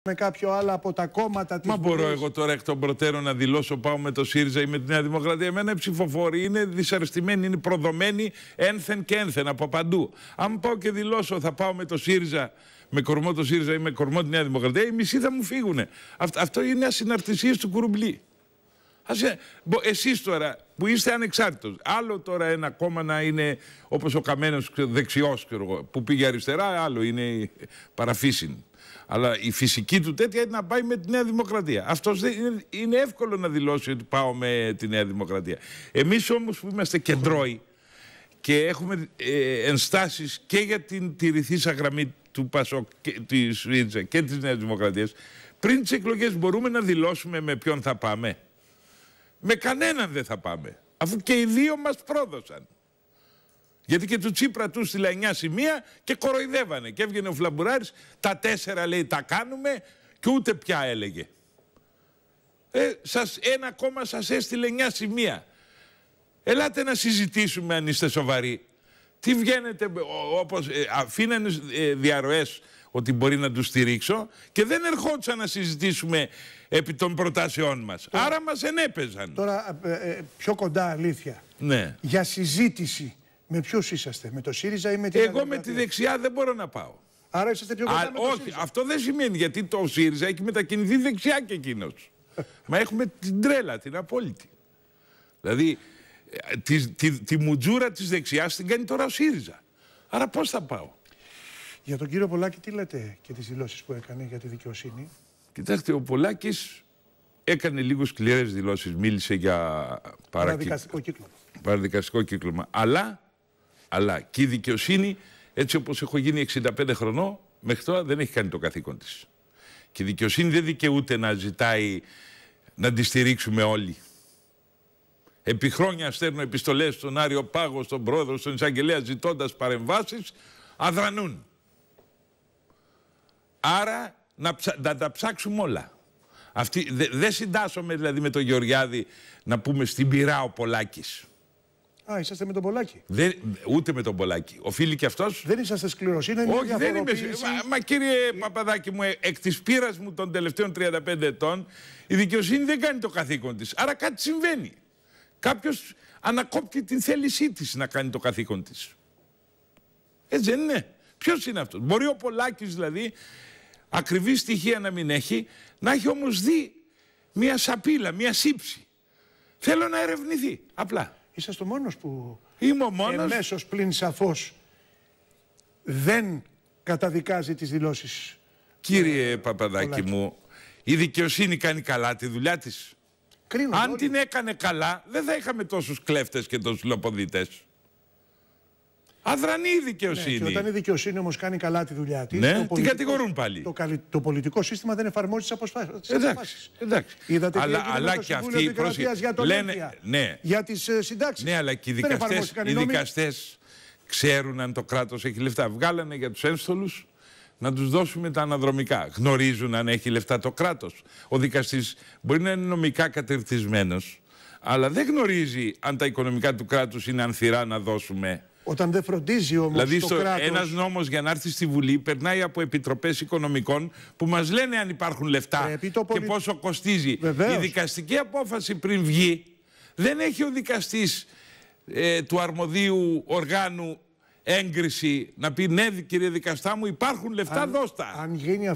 με κάποιο άλλο από τα κόμματα της. Μα μπορώ εγώ τώρα εκ των προτέρων να δηλώσω πάω με το ΣΥΡΙΖΑ ή με τη Νέα Δημοκρατία? Εμένα οι ψηφοφόροι είναι δυσαρεστημένοι, είναι προδομένοι ένθεν και ένθεν από παντού. Αν πάω και δηλώσω θα πάω με το ΣΥΡΙΖΑ, με κορμό το ΣΥΡΙΖΑ ή με κορμό τη Νέα Δημοκρατία, οι μισοί θα μου φύγουνε. Αυτό είναι ασυναρτησίες του Κουρουμπλή. Εσείς τώρα που είστε ανεξάρτητος, άλλο τώρα ένα κόμμα να είναι όπως ο Καμένος δεξιός που πήγε αριστερά, άλλο είναι παραφύσιν. Αλλά η φυσική του τέτοια είναι να πάει με τη Νέα Δημοκρατία. Αυτός είναι εύκολο να δηλώσει ότι πάω με τη Νέα Δημοκρατία. Εμείς όμως που είμαστε κεντρώοι και έχουμε ενστάσεις και για την τηρηθήσα γραμμή του ΠΑΣΟΚ, της ΣΥΡΙΖΑ και της Νέας Δημοκρατίας, πριν τις εκλογές μπορούμε να δηλώσουμε με ποιον θα πάμε? Με κανέναν δεν θα πάμε, αφού και οι δύο μας πρόδωσαν. Γιατί και του Τσίπρα του στείλα 9 σημεία και κοροϊδεύανε. Και έβγαινε ο Φλαμπουράρης, τα 4 λέει τα κάνουμε και ούτε πια έλεγε. Ένα κόμμα σας έστειλε 9 σημεία. Ελάτε να συζητήσουμε αν είστε σοβαροί. Τι βγαίνετε, όπως αφήνανε διαρροές ότι μπορεί να τους στηρίξω και δεν ερχόντουσαν να συζητήσουμε επί των προτάσεών μας. Τώρα, άρα μας ενέπαιζαν. Τώρα πιο κοντά αλήθεια. Ναι. Για συζήτηση με ποιους είσαστε, με το ΣΥΡΙΖΑ ή με την Εγώ με τη δεξιά δεν μπορώ να πάω. Άρα είσαστε πιο κοντά με το όχι, ΣΥΡΙΖΑ. αυτό δεν σημαίνει, γιατί το ΣΥΡΙΖΑ έχει μετακινηθεί δεξιά και εκείνος. Μα έχουμε την τρέλα, την απόλυτη. Δηλαδή, τη μουτζούρα της δεξιάς την κάνει τώρα ο ΣΥΡΙΖΑ. Άρα πώς θα πάω? Για τον κύριο Πολάκη τι λέτε και τις δηλώσεις που έκανε για τη δικαιοσύνη? Κοιτάξτε, ο Πολάκης έκανε λίγο σκληρές δηλώσεις. Μίλησε για παραδικαστικό κύκλωμα. Αλλά και η δικαιοσύνη, έτσι όπως έχω γίνει 65 χρονών, μέχρι τώρα δεν έχει κάνει το καθήκον της. Και η δικαιοσύνη δεν δικαιούται να ζητάει να τη στηρίξουμε όλοι. Επί χρόνια στέλνω επιστολές στον Άριο Πάγο, στον πρόεδρο, στον εισαγγελέα, ζητώντας παρεμβάσεις, αδρανούν. Άρα να τα ψάξουμε όλα. Δεν συντάσσομαι δηλαδή με τον Γεωργιάδη να πούμε στην πειρά ο Πολάκης. Α, είσαστε με τον Πολάκη? Ούτε με τον Πολάκη. Οφείλει και αυτός. Δεν είσαστε σκληρός? Είναι μια όχι, δεν είμαι. Μα κύριε Παπαδάκη μου, εκ της πείρας μου των τελευταίων 35 ετών, η δικαιοσύνη δεν κάνει το καθήκον της. Άρα κάτι συμβαίνει. Κάποιος ανακόπτει την θέλησή της να κάνει το καθήκον της. Έτσι δεν είναι? Ποιος είναι αυτός? Μπορεί ο Πολάκης δηλαδή, ακριβή στοιχεία να μην έχει, να έχει όμως δει μια σαπίλα, μια σύψη. Θέλω να ερευνηθεί, απλά. Είσαστε ο μόνος που είμαι ο μόνος. Εμέσως πλην σαφώς δεν καταδικάζει τις δηλώσεις. Κύριε Παπαδάκη μου, η δικαιοσύνη κάνει καλά τη δουλειά της? Αν την έκανε καλά, δεν θα είχαμε τόσους κλέφτες και τόσους λοποδίτες. Αδρανή η δικαιοσύνη. Ναι, και όταν η δικαιοσύνη όμως κάνει καλά τη δουλειά της, ναι, την κατηγορούν πάλι. Το πολιτικό σύστημα δεν εφαρμόζει τις αποφάσεις. Εντάξει. Είδατε αλλά και αυτοί για το λένε, ναι, για τις συντάξεις. Ναι, αλλά και οι δικαστές ξέρουν αν το κράτος έχει λεφτά. Βγάλανε για τους ένστολους να τους δώσουμε τα αναδρομικά. Γνωρίζουν αν έχει λεφτά το κράτος. Ο δικαστής μπορεί να είναι νομικά κατερτισμένος, αλλά δεν γνωρίζει αν τα οικονομικά του κράτους είναι ανθυρά να δώσουμε. Όταν δεν φροντίζει όμως δηλαδή, το κράτος... ένας νόμος και έρθει στη Βουλή περνάει από επιτροπές οικονομικών που μας λένε αν υπάρχουν λεφτά και πόσο κοστίζει. Βεβαίως. Η δικαστική απόφαση πριν βγει δεν έχει ο δικαστής του αρμοδίου οργάνου έγκριση να πει ναι κύριε δικαστά μου υπάρχουν λεφτά, δώστα. Αν γίνει